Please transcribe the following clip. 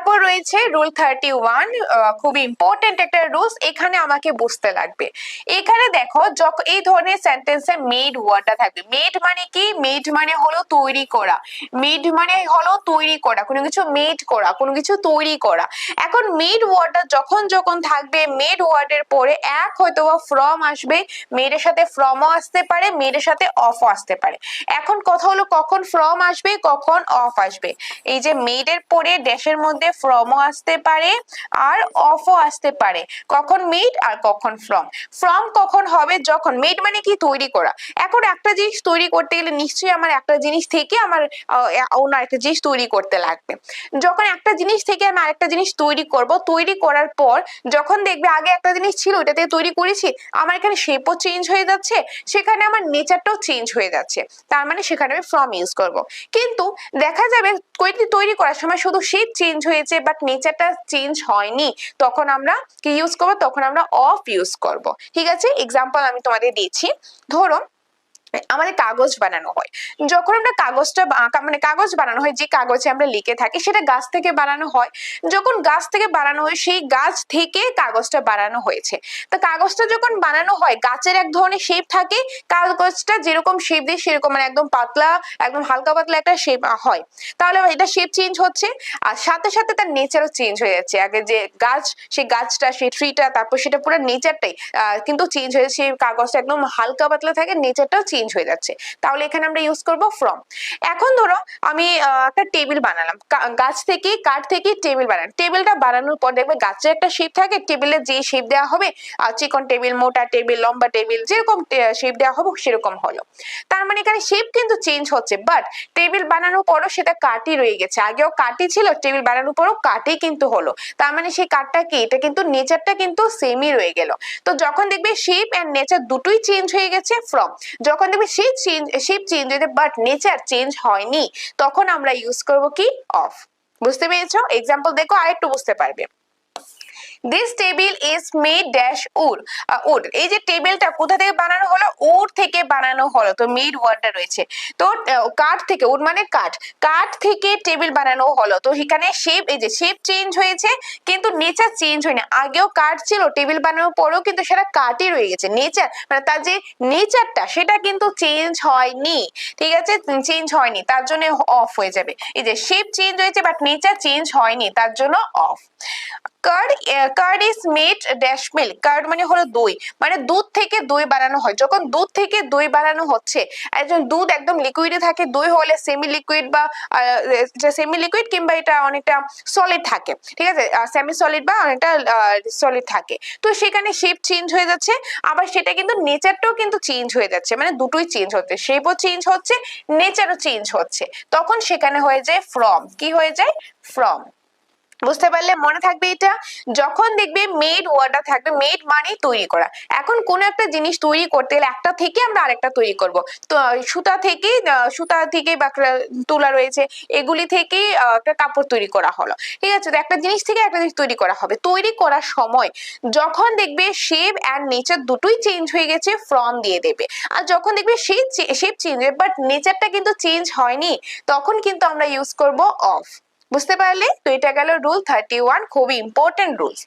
তারপর রয়েছে রুল 31, খুবই ইম্পর্টেন্ট একটা রুলস, এখানে আমাকে বুঝতে লাগবে। এখানে দেখো যখন এই ধরনের সেন্টেন্সে মেড ওয়ার্ডটা থাকবে, মেড মানে কি, মেড মানে হলো তৈরি করা, মেড মানে হলো তৈরি করা, কোনো কিছু মেড করা, কোনো কিছু তৈরি করা। এখন মেড ওয়ার্ডটা যখন যখন থাকবে, মেড ওয়ার্ডের পরে এক হয়তো বা ফ্রম আসবে, মেডের সাথে ফ্রমও আসতে পারে, মেডের সাথে অফও আসতে পারে। এখন কথা হলো কখন ফ্রম আসবে কখন অফ আসবে। এই যে মেডের পরে ড্যাশের মধ্যে ফ্রমও আসতে পারে আর অফও আসতে পারে, কখন মেড আর কখন ফ্রম। ফ্রম কখন হবে, যখন মেড মানে কি তৈরি করা। এখন একটা জিনিস তৈরি করতে গেলে নিশ্চয়ই আমার একটা জিনিস থেকে আমার অন্য একটা জিনিস তৈরি করতে লাগবে। যখন একটা জিনিস থেকে আমি আরেকটা জিনিস তৈরি করব, তৈরি করার পর যখন দেখবে আগে একটা জিনিস ছিল ওটা দিয়ে তৈরি করেছি, আমার এখানে শেপও চেঞ্জ হয়ে যাচ্ছে, সেখানে আমার নেচারটাও চেঞ্জ হয়ে যাচ্ছে, তার মানে সেখানে আমি ফ্রম ইউজ করব। কিন্তু দেখা যাবে তৈরি করার সময় শুধু শেপ চেঞ্জ হয়েছে বাট নেচারটা চেঞ্জ হয়নি, তখন আমরা কি ইউজ করব, তখন আমরা অফ ইউজ করব। ঠিক আছে, এক্সাম্পল আমি তোমাদের দিচ্ছি। ধরো আমাদের কাগজ বানানো হয়, যখন আমরা কাগজটা মানে কাগজ বানানো হয়, যে কাগজে আমরা লিখে থাকি সেটা গাছ থেকে বানানো হয়। যখন গাছ থেকে বানানো হয়, সেই গাছ থেকে কাগজটা বানানো হয়েছে। তো কাগজটা যখন বানানো হয়, গাছের এক ধরনের শেপ থাকে, কাগজটা যেরকম শেপ দেয় সেরকম, মানে একদম পাতলা, একদম হালকা পাতলা একটা শেপ হয়। তাহলে এটা শেপ চেঞ্জ হচ্ছে, আর সাথে সাথে তার নেচারও চেঞ্জ হয়ে যাচ্ছে। আগে যে গাছ, সেই গাছটা, সেই ট্রিটা, তারপর সেটা পুরো নেচারটাই কিন্তু চেঞ্জ হয়ে, সেই কাগজটা একদম হালকা পাতলা থাকে, নেচারটাও চেঞ্জ হয়ে যাচ্ছে। তাহলে এখানে আমরা ইউজ করব ফ্রম। এখন ধরো আমি একটা টেবিল বানালাম, গাছ থেকে, কাঠ থেকে টেবিল বানালাম। টেবিলটা বানানোর পর দেখবে গাছের একটা শেপ থাকে, টেবিলের যে শেপ দেওয়া হবে, চিকন টেবিল, মোটা টেবিল, লম্বা টেবিল, যেরকম শেপ দেওয়া হবে সেরকম হলো। তার মানে এখানে শেপ কিন্তু চেঞ্জ হচ্ছে, বাট টেবিল বানানোর পরও সেটা কাঠই রয়ে গেছে। আগেও কাঠই ছিল, টেবিল বানানোর পরও কাঠই কিন্তু হলো। তার মানে সেই কাঠটা কি, এটা কিন্তু নেচারটা কিন্তু সেমই রয়ে গেল। তো যখন দেখবে শেপ এন্ড নেচার দুটোই চেঞ্জ হয়ে গেছে, ফ্রম। যখন দেখবে শেপ চেঞ্জ হয়েছে বাট নেচার চেঞ্জ হয়নি, তখন আমরা ইউজ করব কি, অফ। বুঝতে পেরেছো? এক্সাম্পল দেখো আরেকটু বুঝতে পারবে। This table is made dash wood, wood। এই যে টেবিলটা কোথা থেকে বানানো হলো, উড থেকে বানানো হলো। তো মেড ওয়ার্ডটা রয়েছে, তো কাঠ থেকে, উড মানে কাঠ, কাঠ থেকে টেবিল বানানো হলো। তো এখানে শেপ, এই যে শেপ চেঞ্জ হয়েছে কিন্তু নেচার চেঞ্জ হয়নি। আগেও কাঠ ছিল, টেবিল বানানোর পরেও কিন্তু সেটা কাঠই রয়ে গেছে। নেচার মানে তার যে নেচারটা সেটা কিন্তু চেঞ্জ হয়নি। ঠিক আছে, চেঞ্জ হয়নি, তার জন্য অফ হয়ে যাবে। এই যে শেপ চেঞ্জ হয়েছে বাট নেচার চেঞ্জ হয়নি, তার জন্য of. Card is made dash milk. Card মানে হলো দই, মানে দুধ থেকে দই বানানো হয়। যখন দুধ থেকে দই বানানো হচ্ছে, একজন দুধ একদম লিকুইডে থাকে, দই হলে সেমি লিকুইড বা সেমি লিকুইড কিংবা এটা অনেকটা সলিড থাকে। ঠিক আছে, সেমি সলিড বা অনেকটা সলিড থাকে। তো সেখানে শেপ চেঞ্জ হয়ে যাচ্ছে, আবার সেটা কিন্তু নেচারটাও কিন্তু চেঞ্জ হয়ে যাচ্ছে, মানে দুটোই চেঞ্জ হচ্ছে, শেপও চেঞ্জ হচ্ছে, নেচারও চেঞ্জ হচ্ছে। তখন সেখানে হয়ে যায় ফ্রম। কি হয়ে যায়, ফ্রম। বুঝতে পারলে, মনে থাকবে এটা। যখন দেখবে মেড ওয়ার্ডটা থাকবে, মেড মানে তৈরি করা। এখন কোন একটা জিনিস তৈরি করতে গেলে একটা থেকে আমরা আরেকটা তৈরি করব। তো সুতা থেকে বা তুলা রয়েছে, এগুলি থেকে একটা কাপড় তৈরি করা হলো। ঠিক আছে, তো একটা জিনিস থেকে একটা জিনিস তৈরি করা হবে। তৈরি করার সময় যখন দেখবে শেপ এন্ড নেচার দুটোই চেঞ্জ হয়ে গেছে, ফ্রম দিয়ে দেবে। আর যখন দেখবে শেপ চেঞ্জ হবে বাট নেচারটা কিন্তু চেঞ্জ হয়নি, তখন কিন্তু আমরা ইউজ করব অফ। বুঝতে পারলে? তো এটা গেল রুল 31, খুবই ইম্পর্টেন্ট রুলস।